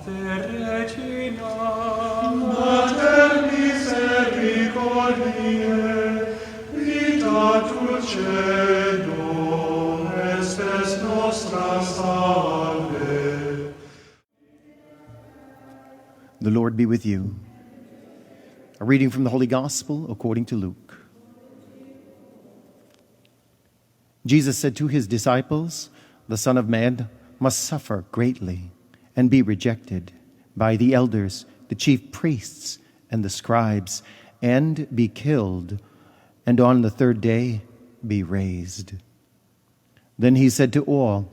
Regina, Mater misericordiae, vita dulcedo, estes nostra salve. The Lord be with you. A reading from the Holy Gospel according to Luke. Jesus said to his disciples, "The Son of Man must suffer greatly and be rejected by the elders, the chief priests, and the scribes, and be killed, and on the third day be raised." Then he said to all,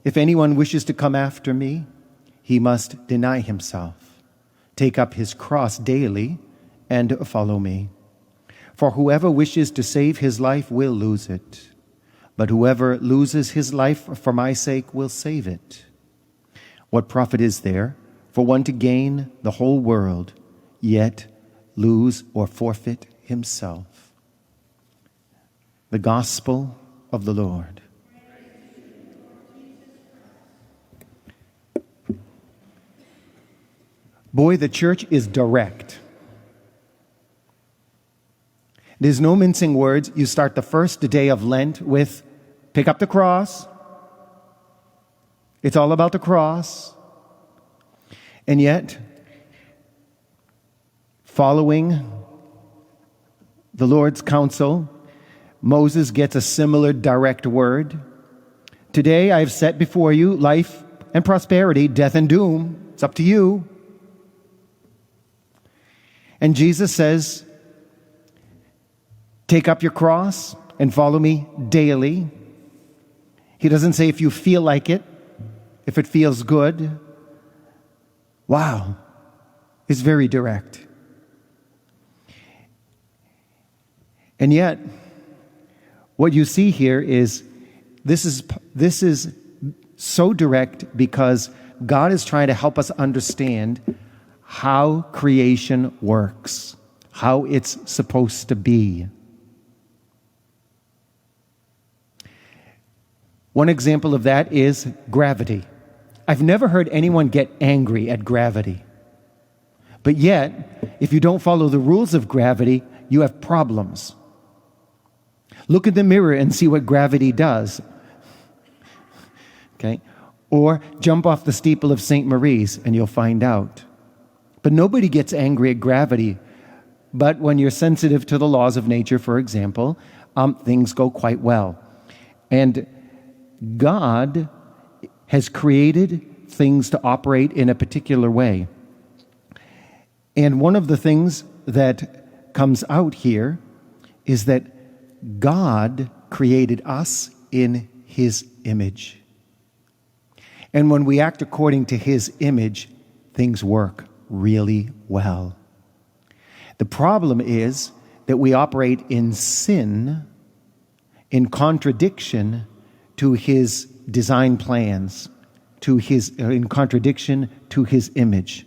"If anyone wishes to come after me, he must deny himself, take up his cross daily, and follow me. For whoever wishes to save his life will lose it, but whoever loses his life for my sake will save it. What profit is there for one to gain the whole world, yet lose or forfeit himself?" The Gospel of the Lord. Boy, the church is direct. There's no mincing words. You start the first day of Lent with, pick up the cross. It's all about the cross. And yet, following the Lord's counsel, Moses gets a similar direct word. "Today I have set before you life and prosperity, death and doom. It's up to you." And Jesus says, "Take up your cross and follow me daily." He doesn't say if you feel like it, if it feels good. Wow, it's very direct. And yet, what you see here is this is so direct because God is trying to help us understand how creation works, how it's supposed to be. One example of that is gravity. I've never heard anyone get angry at gravity. But yet, if you don't follow the rules of gravity, you have problems. Look in the mirror and see what gravity does. Okay? Or jump off the steeple of St. Marie's and you'll find out. But nobody gets angry at gravity. But when you're sensitive to the laws of nature, for example, things go quite well. And God has created things to operate in a particular way. And one of the things that comes out here is that God created us in His image. And when we act according to His image, things work really well. The problem is that we operate in sin, in contradiction to His design plans, in contradiction to His image.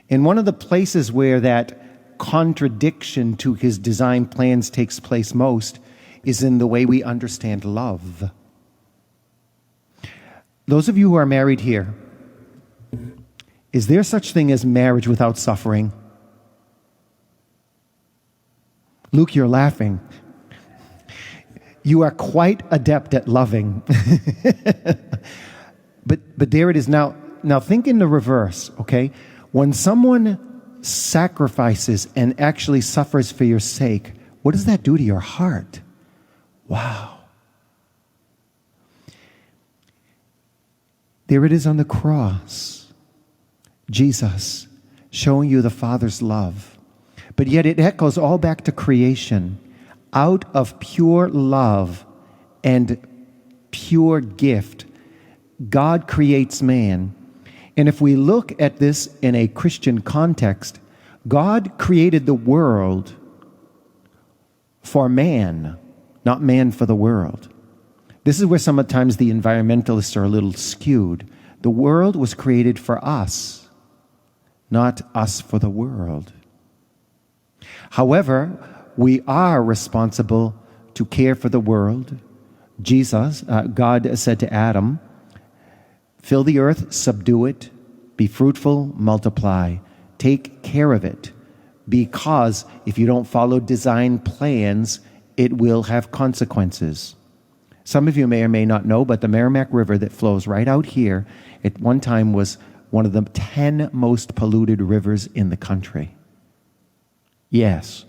And one of the places where that contradiction to His design plans takes place most is in the way we understand love. Those of you who are married here, is there such thing as marriage without suffering? Luke, you're laughing. You are quite adept at loving. But there it is. Now think in the reverse, okay? When someone sacrifices and actually suffers for your sake, what does that do to your heart? Wow. There it is on the cross. Jesus showing you the Father's love. But yet it echoes all back to creation. Out of pure love and pure gift, God creates man. And if we look at this in a Christian context, God created the world for man, not man for the world. This is where sometimes the environmentalists are a little skewed. The world was created for us, not us for the world. However, we are responsible to care for the world. God said to Adam, "Fill the earth, subdue it, Be fruitful, multiply. Take care of it, because if you don't follow design plans, it will have consequences. Some of you may or may not know, but the Merrimack River that flows right out here at one time was one of the 10 most polluted rivers in the country. Yes.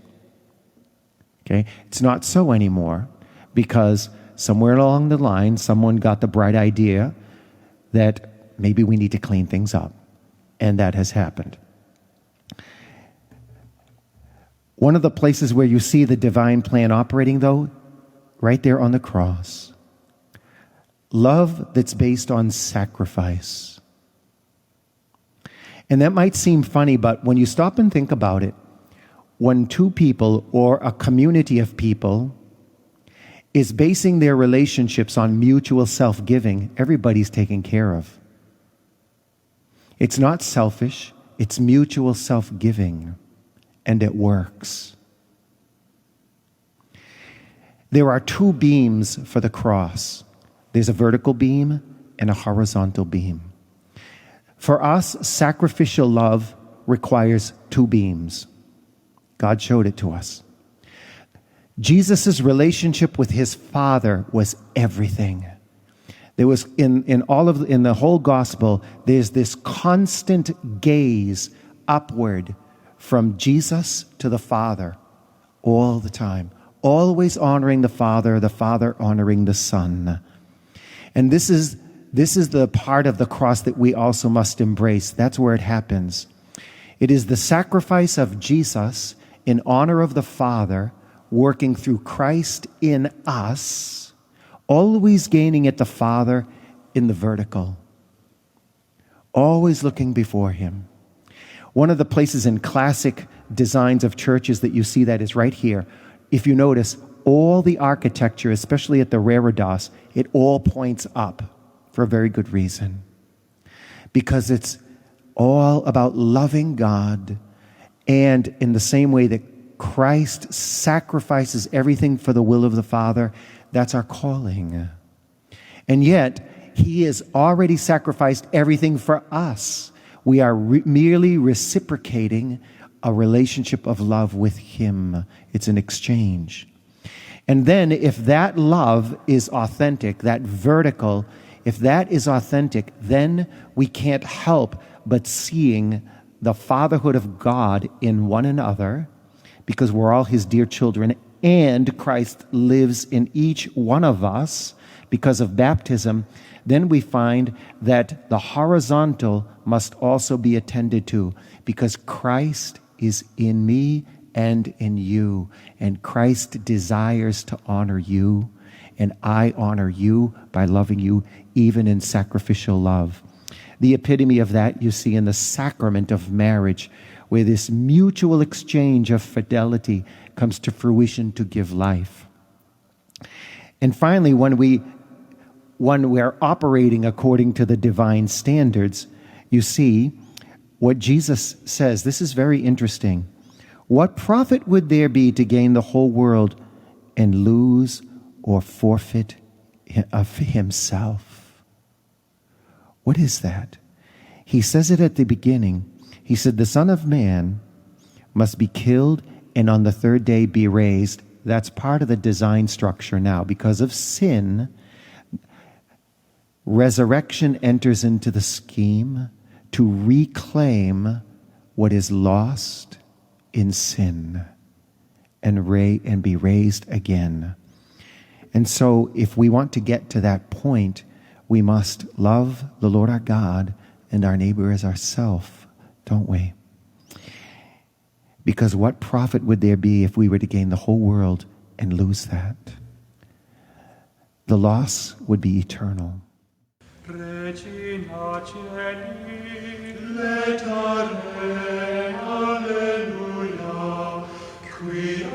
Okay? It's not so anymore, because somewhere along the line, someone got the bright idea that maybe we need to clean things up. And that has happened. One of the places where you see the divine plan operating, though, right there on the cross. Love that's based on sacrifice. And that might seem funny, but when you stop and think about it, when two people or a community of people is basing their relationships on mutual self-giving, everybody's taken care of. It's not selfish, it's mutual self-giving, and it works. There are two beams for the cross. There's a vertical beam and a horizontal beam. For us, sacrificial love requires two beams. God showed it to us. Jesus' relationship with his Father was everything. There was in the whole gospel, there's this constant gaze upward from Jesus to the Father all the time, always honoring the Father honoring the Son. And this is the part of the cross that we also must embrace. That's where it happens. It is the sacrifice of Jesus in honor of the Father, working through Christ in us, always gaining at the Father in the vertical, always looking before him. One of the places in classic designs of churches that you see that is right here. If you notice, all the architecture, especially at the Reredos, it all points up for a very good reason. Because it's all about loving God, and in the same way that Christ sacrifices everything for the will of the Father, that's our calling. And yet, he has already sacrificed everything for us. We are merely reciprocating a relationship of love with him. It's an exchange. And then if that love is authentic, that vertical, if that is authentic, then we can't help but seeing the fatherhood of God in one another, because we're all his dear children, and Christ lives in each one of us because of baptism. Then we find that the horizontal must also be attended to, because Christ is in me and in you, and Christ desires to honor you, and I honor you by loving you even in sacrificial love. The epitome of that you see in the sacrament of marriage, where this mutual exchange of fidelity comes to fruition to give life. And finally, when we're operating according to the divine standards, you see what Jesus says. This is very interesting. What profit would there be to gain the whole world and lose or forfeit of himself? What is that? He says it at the beginning. He said, the Son of Man must be killed and on the third day be raised. That's part of the design structure now. Because of sin, resurrection enters into the scheme to reclaim what is lost in sin and be raised again. And so if we want to get to that point, we must love the Lord our God and our neighbor as ourself, don't we? Because what profit would there be if we were to gain the whole world and lose that? The loss would be eternal. Regina Celi, letare, alleluia, qui